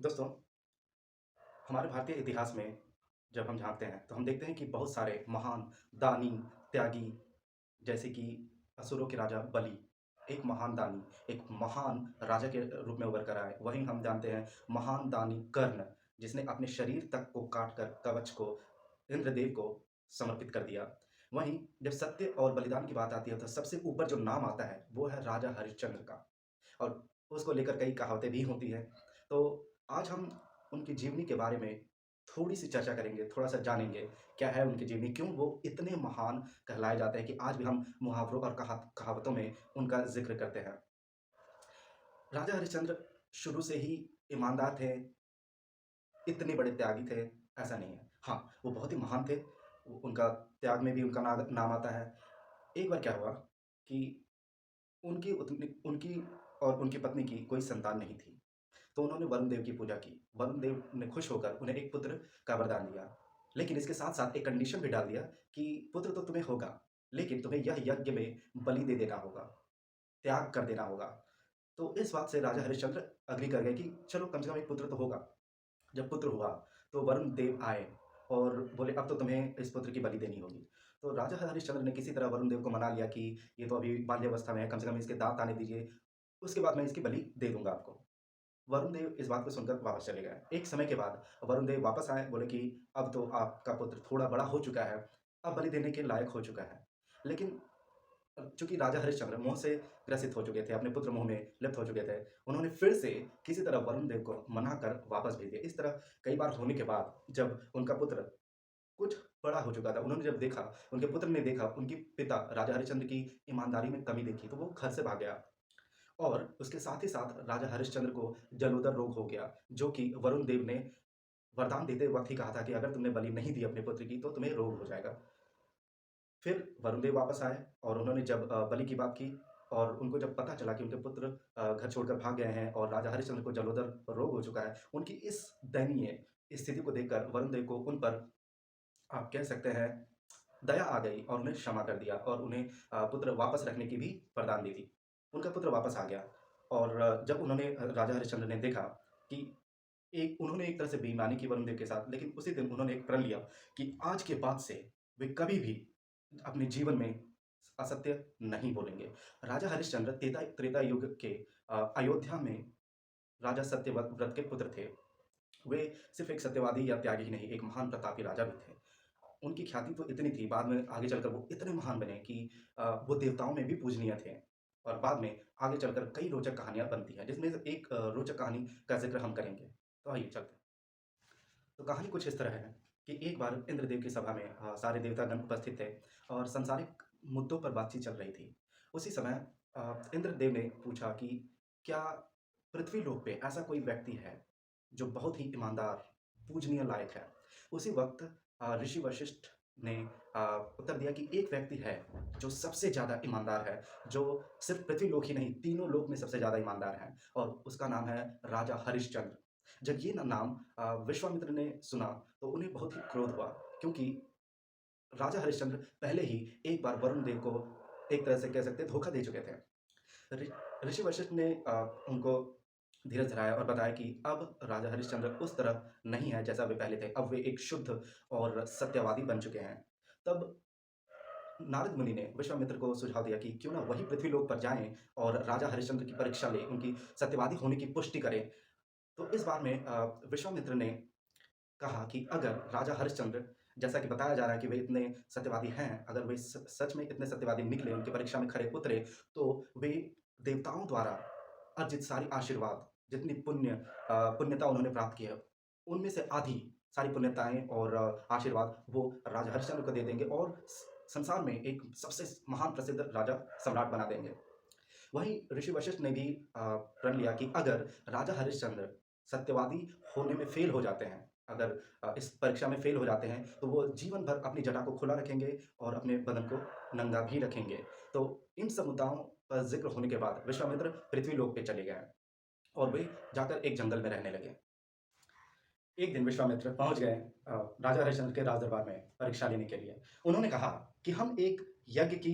दोस्तों, हमारे भारतीय इतिहास में जब हम झाँकते हैं, तो हम देखते हैं कि बहुत सारे महान दानी, त्यागी जैसे कि असुरों के राजा बलि, एक महान दानी, एक महान राजा के रूप में उभर कर आए। वहीं हम जानते हैं महान दानी कर्ण, जिसने अपने शरीर तक को काट कर कवच को इंद्रदेव को समर्पित कर दिया। वहीं जब सत्य और बलिदान की बात आती है, तो सबसे ऊपर जो नाम आता है, वो है राजा हरिश्चंद्र का। और उसको लेकर कई कहावतें भी होती हैं। तो आज हम उनकी जीवनी के बारे में थोड़ी-सी चर्चा करेंगे, थोड़ा-सा जानेंगे, क्या है उनकी जीवनी, क्यों वो इतने महान कहलाए जाते हैं कि आज भी हम मुहावरों और कहावतों में उनका ज़िक्र करते हैं। राजा हरिश्चंद्र शुरू से ही ईमानदार थे, इतने बड़े त्यागी थे, ऐसा नहीं है। हाँ, वो बहुत ही महान थे, उनका त्याग में भी उनका नाम आता है। एक बार क्या हुआ कि उनकी और उनकी पत्नी की कोई संतान नहीं थी। तो उन्होंने वरुण देव की पूजा की। वरुण देव ने खुश होकर उन्हें एक पुत्र का वरदान दिया। लेकिन इसके साथ-साथ एक कंडीशन भी डाल दिया कि पुत्र तो तुम्हें होगा, लेकिन तुम्हें यह यज्ञ में बलि दे देना होगा, त्याग कर देना होगा। तो इस बात से राजा हरिश्चंद्र एग्री कर गए कि चलो कम से कम एक पुत्र तो होगा। जब पुत्र हुआ, तो वरुण देव आए और बोले अब तो तुम्हें इस पुत्र की बलि देनी होगी। तो राजा हरिश्चंद्र ने किसी तरह वरुण देव को मना लिया कि ये तो अभी बाल्यावस्था में है, कम से कम इसके दाँत आने दीजिए, उसके बाद मैं इसकी बलि दे दूँगा आपको। वरुण देव इस बात को सुनकर वापस चले गए। एक समय के बाद वरुण देव वापस आए, बोले कि अब तो आपका पुत्र थोड़ा बड़ा हो चुका है, अब बलि देने के लायक हो चुका है। लेकिन चूँकि राजा हरिश्चंद्र मोह से ग्रसित हो चुके थे, अपने पुत्र मोह में लिप्त हो चुके थे, उन्होंने फिर से किसी तरह वरुण देव को मनाकर वापस भेज दिया। इस तरह कई बार होने के बाद जब उनका पुत्र कुछ बड़ा हो चुका था, उन्होंने जब देखा, उनके पुत्र ने देखा, उनके पिता राजा हरिश्चंद्र की ईमानदारी में कमी देखी, तो वो घर से भाग गया। और उसके साथ ही साथ राजा हरिश्चंद्र को जलोदर रोग हो गया, जो कि वरुण देव ने वरदान देते वक़्त ही कहा था कि अगर तुमने बलि नहीं दी अपने पुत्र की, तो तुम्हें रोग हो जाएगा। फिर वरुण देव वापस आए और उन्होंने जब बलि की बात की और उनको जब पता चला कि उनके पुत्र घर छोड़कर भाग गए हैं और राजा हरिश्चंद्र को जलोदर रोग हो चुका है, उनकी इस दयनीय स्थिति को देखकर वरुण देव को उन पर आप कह सकते हैं दया आ गई और उन्हें क्षमा कर दिया और उन्हें पुत्र वापस रखने की भी वरदान दे दी। उनका पुत्र वापस आ गया और जब उन्होंने राजा हरिश्चंद्र ने देखा कि उन्होंने एक तरह से बेईमानी की वरुण देव के साथ, लेकिन उसी दिन उन्होंने एक प्रण लिया कि आज के बाद से वे कभी भी अपने जीवन में असत्य नहीं बोलेंगे। राजा हरिश्चंद्र त्रेता युग के अयोध्या में राजा सत्यव्रत के पुत्र थे। वे सिर्फ़ एक सत्यवादी या त्यागी ही नहीं, एक महान प्रतापी राजा भी थे। उनकी ख्याति तो इतनी थी, बाद में आगे चलकर वो इतने महान बने कि वो देवताओं में भी पूजनीय थे और बाद में आगे चलकर कई रोचक कहानियाँ बनती हैं, जिसमें से एक रोचक कहानी का ज़िक्र हम करेंगे। तो आइए चलते हैं। तो कहानी कुछ इस तरह है कि एक बार इंद्रदेव की सभा में सारे देवतागण उपस्थित थे और सांसारिक मुद्दों पर बातचीत चल रही थी। उसी समय इंद्रदेव ने पूछा कि क्या पृथ्वी लोक पे ऐसा कोई व्यक्ति है जो बहुत ही ईमानदार, पूजनीय लायक है? उसी वक़्त ऋषि वशिष्ठ ने अ, उत्तर दिया कि एक व्यक्ति है जो सबसे ज़्यादा ईमानदार है, जो सिर्फ़ पृथ्वी लोक ही नहीं, तीनों लोक में सबसे ज़्यादा ईमानदार है और उसका नाम है राजा हरिश्चंद्र। जब ये नाम विश्वामित्र ने सुना, तो उन्हें बहुत ही क्रोध हुआ क्योंकि राजा हरिश्चंद्र पहले ही एक बार वरुण देव को एक तरह से कह सकते हैं धोखा दे चुके थे। ऋ ऋषि वशिष्ठ ने उनको धीरज धराया और बताया कि अब राजा हरिश्चंद्र उस तरह नहीं है जैसा वे पहले थे। अब वे एक शुद्ध और सत्यवादी बन चुके हैं। तब नारद मुनि ने विश्वामित्र को सुझाव दिया कि क्यों ना वही पृथ्वीलोक पर जाएँ और राजा हरिश्चंद्र की परीक्षा लें, उनकी सत्यवादी होने की पुष्टि करें। तो इस बार में विश्वामित्र ने कहा कि अगर राजा हरिश्चंद्र, जैसा कि बताया जा रहा है कि वे इतने सत्यवादी हैं, अगर वे सच में इतने सत्यवादी निकले, उनकी परीक्षा में खरे उतरे, तो वे देवताओं द्वारा अर्जित सारी आशीर्वाद, जितनी पुण्यता उन्होंने प्राप्त की है, उनमें से आधी सारी पुण्यताएँ और आशीर्वाद वो राजा हरिश्चंद्र को दे देंगे और संसार में एक सबसे महान प्रसिद्ध राजा सम्राट बना देंगे। वहीं ऋषि वशिष्ठ ने भी प्रण लिया कि अगर राजा हरिश्चंद्र सत्यवादी होने में फेल हो जाते हैं, अगर इस परीक्षा में फेल हो जाते हैं, तो वो जीवन भर अपनी जटा को खुला रखेंगे और अपने बदन को नंगा भी रखेंगे। तो इन सब मुद्दाओं का ज़िक्र होने के बाद विश्वामित्र पृथ्वीलोक पे चले गए और वे जाकर एक जंगल में रहने लगे। एक दिन विश्वामित्र पहुँच गए राजा हरिश्चंद्र के राजदरबार में परीक्षा लेने के लिए। उन्होंने कहा कि हम एक यज्ञ की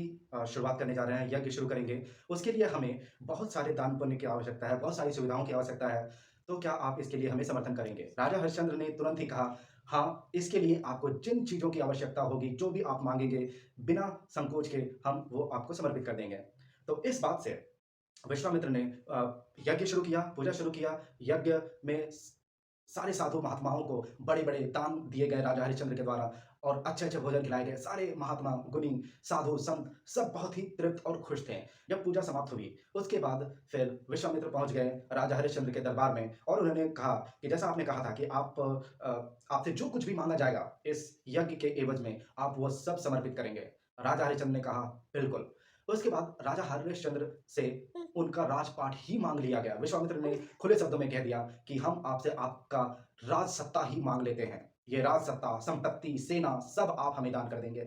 शुरुआत करने जा रहे हैं, यज्ञ शुरू करेंगे। उसके लिए हमें बहुत सारे दान पुण्य की आवश्यकता है, बहुत सारी सुविधाओं की आवश्यकता है। तो क्या आप इसके लिए हमें समर्थन करेंगे? राजा हरिश्चंद्र ने तुरंत ही कहा, हाँ, इसके लिए आपको जिन चीज़ों की आवश्यकता होगी, जो भी आप माँगेंगे, बिना संकोच के हम वो आपको समर्पित कर देंगे। तो इस बात से विश्वामित्र ने यज्ञ शुरू किया, पूजा शुरू किया। यज्ञ में सारे साधु महात्माओं को बड़े-बड़े दान दिए गए राजा हरिश्चंद्र के द्वारा और अच्छे-अच्छे भोजन खिलाए गए। सारे महात्मा, गुणी, साधु, संत सब बहुत ही तृप्त और खुश थे। जब पूजा समाप्त हुई, उसके बाद फिर विश्वामित्र पहुँच गए राजा हरिश्चंद्र के दरबार में और उन्होंने कहा कि जैसा आपने कहा था कि आपसे जो कुछ भी माँगा जाएगा इस यज्ञ के एवज़ में, आप वो सब समर्पित करेंगे। राजा हरिश्चंद्र ने कहा, "बिल्कुल।" उसके बाद राजा हरिश्चंद्र से उनका राजपाट ही माँग लिया गया। विश्वामित्र ने खुले शब्दों में कह दिया कि हम आपसे आपका राजसत्ता ही माँग लेते हैं। ये राजसत्ता, संपत्ति, सेना सब आप हमें दान कर देंगे।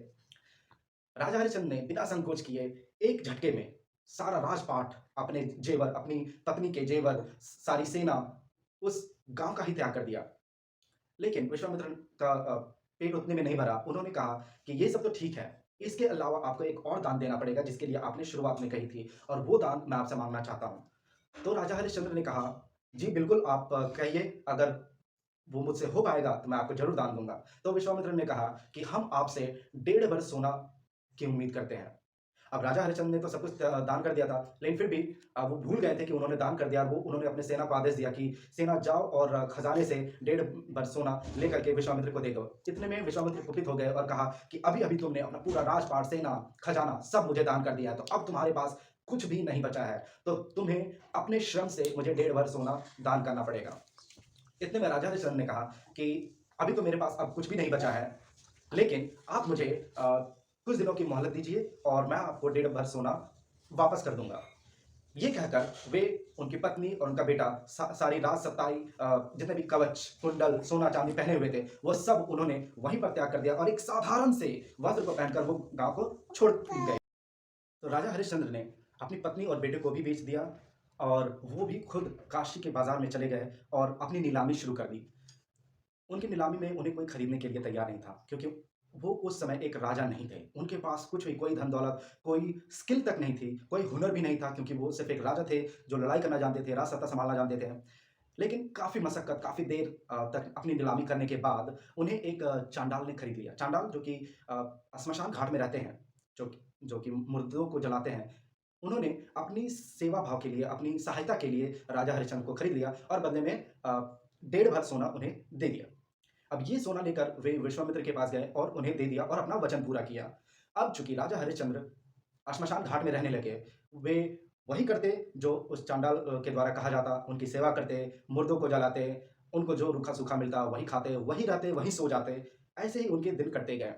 राजा हरिश्चंद्र ने बिना संकोच किए एक झटके में सारा राजपाट, अपने जेवर, अपनी पत्नी के जेवर, सारी सेना, उस गाँव का ही त्याग कर दिया। लेकिन विश्वामित्र का पेट उतने में नहीं भरा। उन्होंने कहा कि ये सब तो ठीक है, इसके अलावा आपको एक और दान देना पड़ेगा जिसके लिए आपने शुरुआत में कही थी और वो दान मैं आपसे माँगना चाहता हूँ। तो राजा हरिश्चंद्र ने कहा, "जी बिल्कुल आप कहिए, अगर वो मुझसे हो पाएगा तो मैं आपको ज़रूर दान दूँगा।" तो विश्वामित्र ने कहा कि हम आपसे डेढ़ भर सोना की उम्मीद करते हैं। अब राजा हरिश्चंद्र ने तो सब कुछ दान कर दिया था, लेकिन फिर भी वो भूल गए थे कि उन्होंने दान कर दिया। वो उन्होंने अपने सेना को आदेश दिया कि सेना जाओ और खजाने से डेढ़ भर सोना लेकर के विश्वामित्र को दे दो। इतने में विश्वामित्र कुपित हो गए और कहा कि अभी-अभी तुमने अपना पूरा राजपाट, सेना, खजाना सब मुझे दान कर दिया है, तो अब तुम्हारे पास कुछ भी नहीं बचा है। तो तुम्हें अपने श्रम से मुझे डेढ़ भर सोना दान करना पड़ेगा। इतने में राजा हरिश्चंद्र ने कहा कि अभी तो मेरे पास अब कुछ भी नहीं बचा है, लेकिन आप मुझे कुछ दिनों की मोहलत दीजिए और मैं आपको डेढ़ भर सोना वापस कर दूँगा। ये कहकर वे, उनकी पत्नी और उनका बेटा सारी राजसत्ताई, जितने भी कवच, कुंडल, सोना-चांदी पहने हुए थे, वो सब उन्होंने वहीं पर त्याग कर दिया और एक साधारण से वस्त्र को पहनकर वो गाँव को छोड़ गए। तो राजा हरिश्चंद्र ने अपनी पत्नी और बेटे को भी बेच दिया और वो भी खुद काशी के बाज़ार में चले गए और अपनी नीलामी शुरू कर दी। उनकी नीलामी में उन्हें कोई खरीदने के लिए तैयार नहीं था, क्योंकि वो उस समय एक राजा नहीं थे। उनके पास कुछ भी, कोई धन-दौलत, कोई स्किल तक नहीं थी, कोई हुनर भी नहीं था, क्योंकि वो सिर्फ़ एक राजा थे, जो लड़ाई करना जानते थे, राज-सत्ता सँभालना जानते थे। लेकिन काफ़ी मशक्कत, काफ़ी देर तक अपनी नीलामी करने के बाद उन्हें एक चांडाल ने खरीद लिया। चांडाल जो कि श्मशान घाट में रहते हैं, जो कि मुर्दों को जलाते हैं। उन्होंने अपनी सेवा भाव के लिए, अपनी सहायता के लिए राजा हरिश्चंद्र को खरीद लिया और बदले में डेढ़ भर सोना उन्हें दे दिया। अब ये सोना लेकर वे विश्वामित्र के पास गए और उन्हें दे दिया और अपना वचन पूरा किया। अब चूँकि राजा हरिश्चंद्र श्मशान घाट में रहने लगे, वे वही करते जो उस चांडाल के द्वारा कहा जाता, उनकी सेवा करते, मुर्दों को जलाते, उनको जो रूखा-सूखा मिलता वही खाते, वही रहते, वही सो जाते। ऐसे ही उनके दिन कटते गए।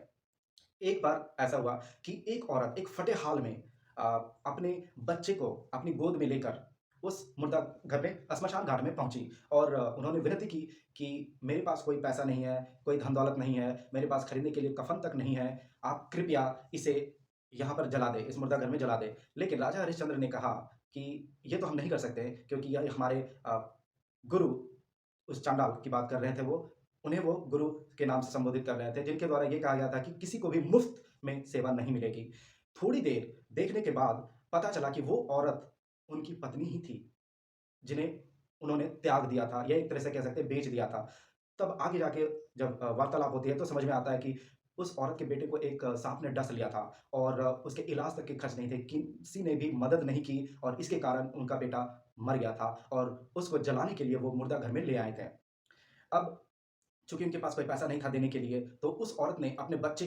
एक बार ऐसा हुआ कि एक औरत एक फटे हाल में अ, अपने बच्चे को अपनी गोद में लेकर उस मुर्दा घर में, श्मशान घाट में पहुँची और उन्होंने विनती की कि मेरे पास कोई पैसा नहीं है, कोई धन-दौलत नहीं है, मेरे पास खरीदने के लिए कफ़न तक नहीं है, आप कृपया इसे यहाँ पर जला दें, इस मुर्दा घर में जला दें। लेकिन राजा हरिश्चंद्र ने कहा कि ये तो हम नहीं कर सकते, क्योंकि यह हमारे गुरु, उस चांडाल की बात कर रहे थे वो, उन्हें वो गुरु के नाम से संबोधित कर रहे थे, जिनके द्वारा ये कहा गया था कि किसी को भी मुफ्त में सेवा नहीं मिलेगी। थोड़ी देर देखने के बाद पता चला कि वो औरत उनकी पत्नी ही थी, जिन्हें उन्होंने त्याग दिया था, या एक तरह से कह सकते हैं बेच दिया था। तब आगे जाके जब वार्तालाप होती है तो समझ में आता है कि उस औरत के बेटे को एक साँप ने डस लिया था और उसके इलाज तक के खर्च नहीं थे, किसी ने भी मदद नहीं की और इसके कारण उनका बेटा मर गया था और उसको जलाने के लिए वो मुर्दा घर में ले आए थे। अब चूँकि उनके पास कोई पैसा नहीं था देने के लिए, तो उस औरत ने अपने बच्चे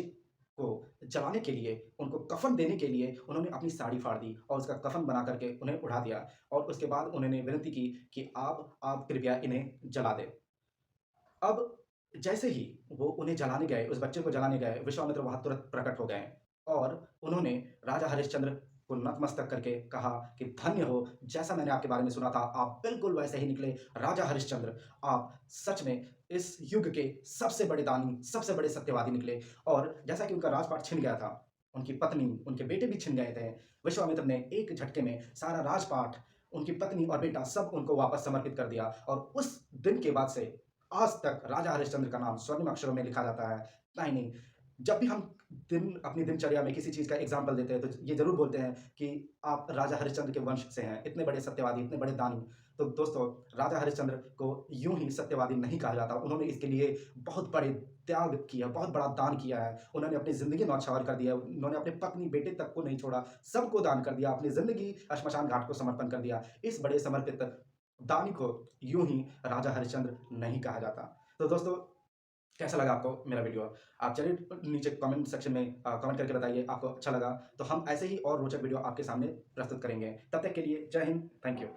को जलाने के लिए, उनको कफ़न देने के लिए उन्होंने अपनी साड़ी फाड़ दी और उसका कफ़न बना कर के उन्हें उड़ा दिया और उसके बाद उन्होंने विनती की कि आप कृपया इन्हें जला दें। अब जैसे ही वो उन्हें जलाने गए, उस बच्चे को जलाने गए, विश्वामित्र वहाँ तुरंत प्रकट हो गए और उन्होंने राजा हरिश्चंद्र को नतमस्तक करके कहा कि धन्य हो, जैसा मैंने आपके बारे में सुना था, आप बिल्कुल वैसे ही निकले राजा हरिश्चंद्र। आप सच में इस युग के सबसे बड़े दानी, सबसे बड़े सत्यवादी निकले। और जैसा कि उनका राजपाट छिन गया था, उनकी पत्नी, उनके बेटे भी छिन गए थे, विश्वामित्र ने एक झटके में सारा राजपाट, उनकी पत्नी और बेटा सब उनको वापस समर्पित कर दिया और उस दिन के बाद से आज तक राजा हरिश्चंद्र का नाम स्वर्णिम अक्षरों में लिखा जाता है। नहीं, नहीं, जब भी हम अपनी दिनचर्या में किसी चीज़ का एग्ज़ाम्पल देते हैं, तो ये ज़रूर बोलते हैं कि आप राजा हरिश्चंद्र के वंश से हैं, इतने बड़े सत्यवादी, इतने बड़े दानी। तो दोस्तों, राजा हरिश्चंद्र को यूँ ही सत्यवादी नहीं कहा जाता। उन्होंने इसके लिए बहुत बड़े त्याग किया, बहुत बड़ा दान किया है। उन्होंने अपनी ज़िंदगी न्यौछावर कर दिया। उन्होंने अपने पत्नी, बेटे तक को नहीं छोड़ा, सबको दान कर दिया। अपनी ज़िंदगी श्मशान घाट को समर्पण कर दिया। इस बड़े समर्पित दानी को यूँ ही राजा हरिश्चंद्र नहीं कहा जाता। तो दोस्तों, कैसा लगा आपको मेरा वीडियो? आप चलिए नीचे कमेंट सेक्शन में कमेंट करके बताइए आपको अच्छा लगा। तो हम ऐसे ही और रोचक वीडियो आपके सामने प्रस्तुत करेंगे। तब तक के लिए जय हिंद, थैंक यू।